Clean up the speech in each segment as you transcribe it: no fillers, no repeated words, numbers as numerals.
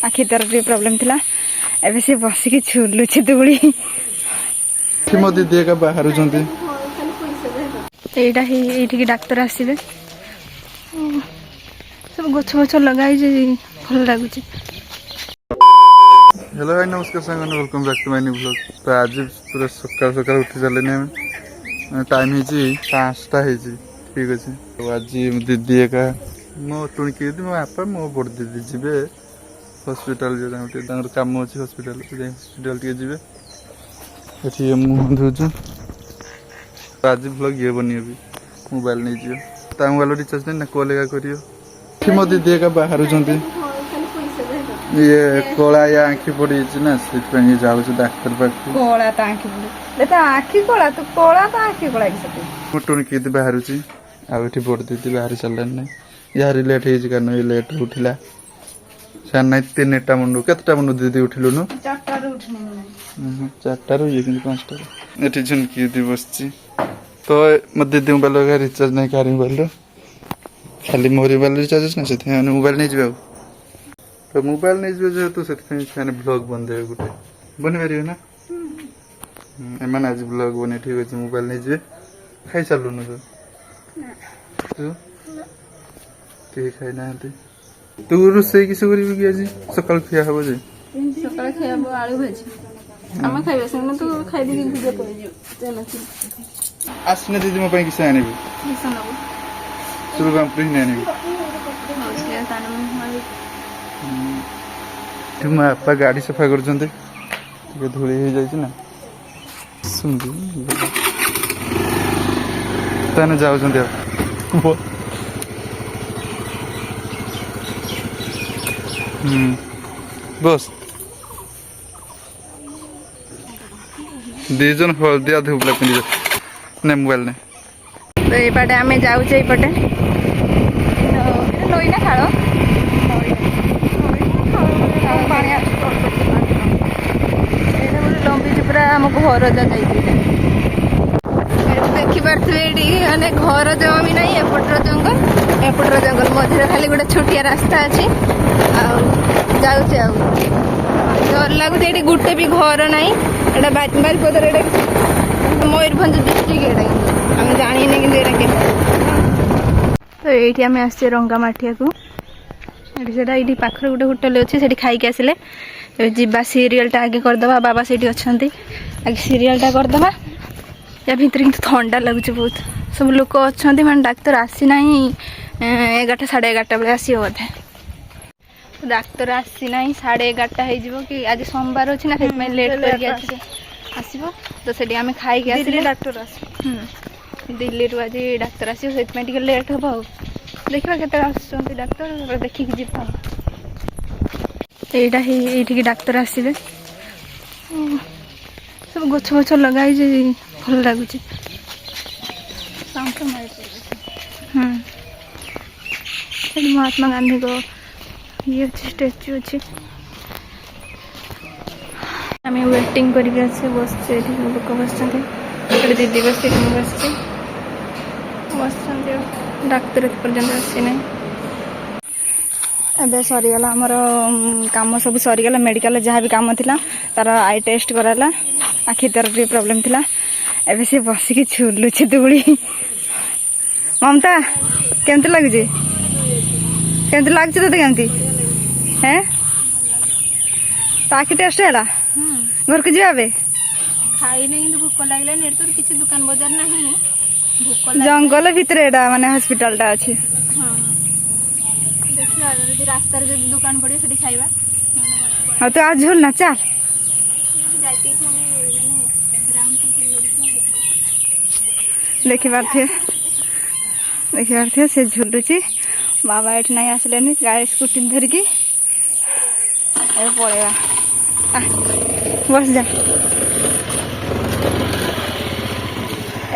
आखि तार प्रॉब्लम थिला एबे से बसिक झुलुचे दुली मो दीदी का बाहर एटा ही एठी डाक्टर आसीबे सब गछ गछ लगाई जे भल लागुचे। हेलो भाई नमस्कार संग welcome back to my new blog. तो आज पूरा सकाल सकाल उठी चले टाइम है 5टा है ठीक अच्छे। तो आज दीदी एका मो टुणकी मो बापा मो बड़ दीदी जीवे हॉस्पिटल जो कम अच्छे हॉस्पिटल जी मुँह धोचु। आज ब्लॉग ये बनी अभी मोबाइल नहीं जी मोबाइल रिचार्ज नहीं ना कॉल कर मो दीदी एका बाहर ये कला या आँखि पड़ी ना से जाऊँ डाक्तर पाख कोला तो आँखि पड़ी तो आँखि कोला तो कोला तो आँखि कोला मो टुणकी बाहर आठी बड़ दीदी बाहर सारानी ना यार लेट हो कारण ये लेट उठिला सार ना 3टा मुंडू केतटा मुंडू दीदी उठिलु नु 4टारू ये 5टा ये झुनकी दीदी बस तो मो दीदी मोबाइल का रिचार्ज नहीं कार मोबाइल खाली मोर मोबाइल रिचार्ज ना से मोबाइल नहीं जाओ तो मोबाइल नहीं जेहेतु से ब्लॉग बनदे गोटे बन पार ना एम आज ब्लॉग बने ठीक अच्छे मोबाइल नहीं जे खाई सारूनु तू कहीं खाई ना तू रोसे किस कर आज सकाल खिया हम जे सकाळ खाइबो आलू भाजी आमा खाइबो संग तो खाइ दि भुजा पड़े जो आसने दीदी मो किस आनबी शुरू काम प्रिंट आनबी मो बापा गाड़ी सफा कर धूली हो जाए ना ताने जाऊँ बस दीजन हलदिया धुबला पिंधि ना मोबाइल ने तो ये पटे आम जाऊे ये पटे नई ना खाल लंबी पूरा आम घर जा देखी पारे माने घर जमा भी नहीं एपटर जंगल मझे खाली गोटे छोटिया रास्ता अच्छी जाऊे डर लगुच ये गोटे भी घर ना एटा बारिपदार मयूरभंज डिस्ट्रिक्ट आम जाने कि तो ये आम आस रंगामाटिया को ये पाखर गोटे होटेल अच्छे से खाई आसिले जीवा सीरियलटा आगे करदे बाबा से अच्छा आगे सीरियलटा करदे या भितर कि ठंडा लगुच बहुत सब लोक अच्छा मैं डाक्तर आसी ना 11टा 11:30 बेले आस बोधे डाक्तर आसी ना 11:30 हो कि आज सोमवार अच्छे ना से लेट कर आसो तो से आम खाई आसिले डाक्तर आस दिल्ली रू आज डाक्तर आसो से लेट हम देखा के डाक्तर देखिक जीवा एटा ही डाक्तर आसीबे सब गछ गछ लगाई जे भल लागुचे महात्मा गांधी को ये स्टैच्यू अच्छे आम वेटिंग करके बस लोक बस दीदी बस डाक्तर पर्यटन आसी ना एबे सरीगला आमर काम सब सरीगला मेडिकल जहाँ भी काम थिला तार आई टेस्ट कराला आखि तार प्रॉब्लम थिला एबे से बसिक झुलुचे दुली ममता केमती लगुचे केमती लगुचे तोते केमती हैं तो आखि टेस्ट है घर को जाबे खाई नहीं भूक लगला नेट तो किसी दुकान बाजार नहीं भूक जंगल भितर एटा माने हॉस्पिटलटा अछि देखिया यदि रास्ता रे दुकान पड़े सेठी खाइबा हाँ तो आज झुल ना चल देखी पारे से झुलुची बाबा एट नहीं आसले गाड़ी स्कूटी धरिकी पड़ेगा बस जा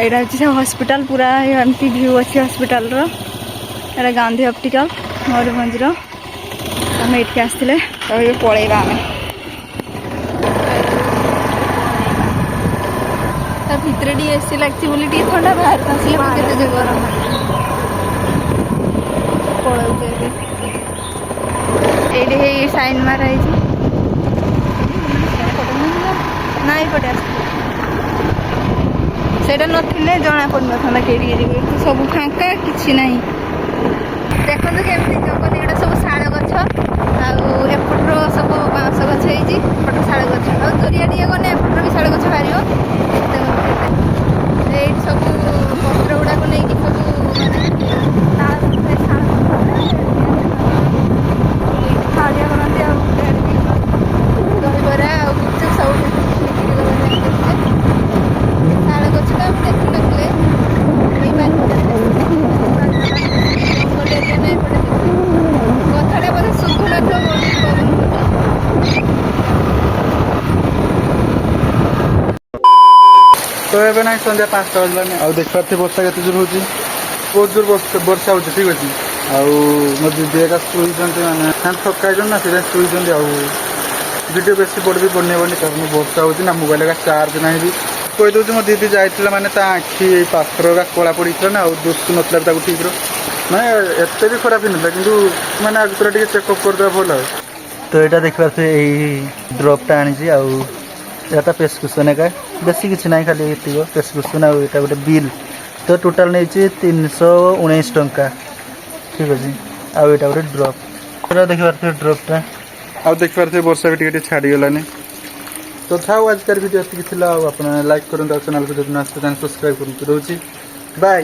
एटा हूँ हॉस्पिटल पूरा एमती व्यू अच्छी हॉस्पिटल रो गांधी ऑप्टिकल मयूरभंज आम ये आसते पलैबा आम भितर एसी लगी बोली ठंडा बाहर आसले गरम पड़े ଏଇଠି ହେଇ ସାଇନ୍ ମାରା ହେଇଛି। ନାଇଁ ପଟେ ଆସ ସେଇଟା ନଥିଲେ ଜଣା ପଡ଼ିନଥାନ୍ତା କେଉଁଠିକି ଯିବ। ଏଠି ସବୁ ଫାଙ୍କା କିଛି ନାହିଁ। ଦେଖନ୍ତୁ କେମିତି ଜଙ୍ଗଲ ଏଗୁଡ଼ା ସବୁ ଶାଳ ଗଛ ଆଉ ଏପଟର ସବୁ ବାଉଁଶ ଗଛ ହେଇଛି ଏପଟ ଶାଳ ଗଛ ଆଉ ଦୁରିଆ ଟିକେ ଗଲେ ଏପଟର ବି ଶାଳ ଗଛ ବାହାରିବ। ଏଇଠି ସବୁ ପତ୍ର ଗୁଡ଼ାକ ନେଇକି ସବୁ ମାନେ ଶାଳ ସାହାଯ୍ୟ କରନ୍ତି ଆଉ ଦହିବରା ଆଉ ଗୁପଚୁପ ସବୁ ବିକ୍ରି କରନ୍ତି। ଶାଳ ଗଛଟା ଆମେ ଦେଖିନଥିଲେ ଏଇ ଜଙ୍ଗଲ ଏରିଆ ନା ଏପଟେ କଥାଟା ବୋଧେ ଶୁଭୁନଥିବ ବହୁତ ପବନ ହଉଛି। ତ ଏବେ ନାହିଁ ସନ୍ଧ୍ୟା 5ଟା ବାଜିଲାନି ଆଉ ଦେଖିପାରୁଥିବେ ବର୍ଷା କେତେ ଜୋର ହେଉଛି। ବହୁତ ଜୋର ବର୍ଷା ହେଉଛି ଠିକ୍ ଅଛି। ଆଉ ମୋ ଦିଦି ଏକା ଶୋଇଛନ୍ତି ମାନେ ଥକା ହେଇଛନ୍ତି ନା ସେଥିପାଇଁ ଶୋଇଛନ୍ତି। ଆଉ ଭିଡ଼ିଓ ବେଶୀ ବଡ଼ ବି ବନେଇବନି କାରଣ ବର୍ଷା ହେଉଛି ନା ମୋବାଇଲ ଏକା ଚାର୍ଜ ନାହିଁ ବି। କହିଦେଉଛି ମୋ ଦିଦି ଯାଇଥିଲା ମାନେ ତା ଆଖି ଏଇ ପାଖର ଏକା କଳା ପଡ଼ିଥିଲା ନା ଆଉ ଦୁଷୁ ନଥିଲା ବି ତାକୁ ଠିକ୍ର ମାନେ ଏତେ ବି ଖରାପ ହେଇନଥିଲା କିନ୍ତୁ ମାନେ ଆଗତୁରା ଟିକେ ଚେକଅପ୍ କରିଦେବା ଭଲ ଆଉ। ତ ଏଇଟା ଦେଖିପାରୁଥିବେ ଏଇ ଡ୍ରପ୍ଟା ଆଣିଛି ଆଉ ଏଇଟା ତ ପ୍ରେସ୍କ୍ରିପସନ୍ ଏକା ବେଶୀ କିଛି ନାହିଁ ଖାଲି ଏତିକ ପ୍ରେସ୍କ୍ରିପସନ୍ ଆଉ ଏଇଟା ଗୋଟେ ବିଲ୍। ତ ଟୋଟାଲ୍ ନେଇଛି 319 ଟଙ୍କା ଠିକ୍ ଅଛି। ଆଉ ଏଇଟା ଗୋଟେ ଡ୍ରପ୍ ଏଇଟା ଦେଖିପାରୁଥିବେ ଡ୍ରପ୍ଟା ଆଉ ଦେଖିପାରୁଥିବେ ବର୍ଷା ବି ଟିକେ ଟିକେ ଛାଡ଼ିଗଲାନି। ତ ଥାଉ ଆଜିକାର ଭିଡ଼ିଓ ଏତିକି ଥିଲା। ଆଉ ଆପଣ ଲାଇକ୍ କରନ୍ତୁ ଆଉ ଚ୍ୟାନେଲକୁ ଯଦି ନ ଆସିବେ ତାହେଲେ ସବସ୍କ୍ରାଇବ୍ କରନ୍ତୁ। ରହୁଛି ବାଏ।